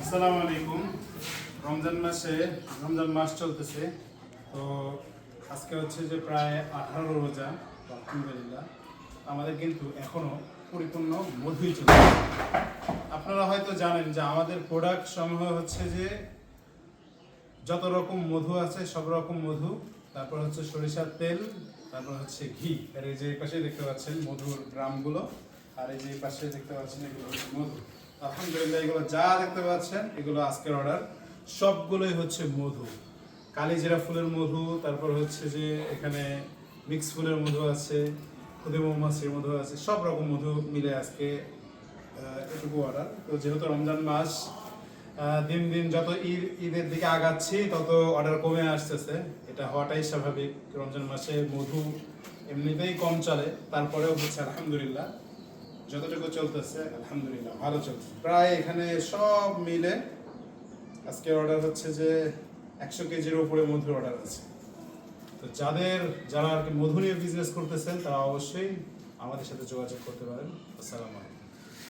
আসসালামু আলাইকুম। রমজান মাস চলতেছে। তো আজকে হচ্ছে যে প্রায় 18 রোজা। আলহামদুলিল্লাহ আমাদের কিন্তু এখনো পরিপূর্ণ মধুই চলছে। আপনারা হয়তো জানেন যে আমাদের প্রোডাক্ট সমূহ হচ্ছে যে যত রকম মধু আছে সব রকম মধু, তারপর হচ্ছে সরিষার তেল, তারপর হচ্ছে ঘি। আর এই যে এই পাশে দেখতে পাচ্ছেন মধুর গ্রামগুলো, আর এই যে এই পাশে দেখতে পাচ্ছেন এগুলো হচ্ছে মধু। আলহামদুলিল্লাহ এগুলো যা দেখতে পাচ্ছেন এগুলো আজকের অর্ডার, সবগুলোই হচ্ছে মধু। কালিজিরা ফুলের মধু, তারপর হচ্ছে যে এখানে মিক্স ফুলের মধু আছে, খুদে মৌমাছির মধু আছে, সব রকম মধু মিলে আজকে এটুকু অর্ডার। তো যেহেতু রমজান মাস দিন দিন যত ঈদের দিকে আগাচ্ছি তত অর্ডার কমে আসতেছে, এটা হওয়াটাই স্বাভাবিক। রমজান মাসে মধু এমনিতেই কম চলে, তারপরেও হচ্ছে আলহামদুলিল্লাহ যতটুকু চলতেছে আলহামদুলিল্লাহ ভালো চলছে। প্রায় এখানে সব মিলে আজকের অর্ডার হচ্ছে যে 100 কেজির উপরে মধুর অর্ডার আছে। তো যারা আর কি মধু নিয়ে বিজনেস করতেছেন তারা অবশ্যই আমাদের সাথে যোগাযোগ করতে পারেন। আসসালামু আলাইকুম।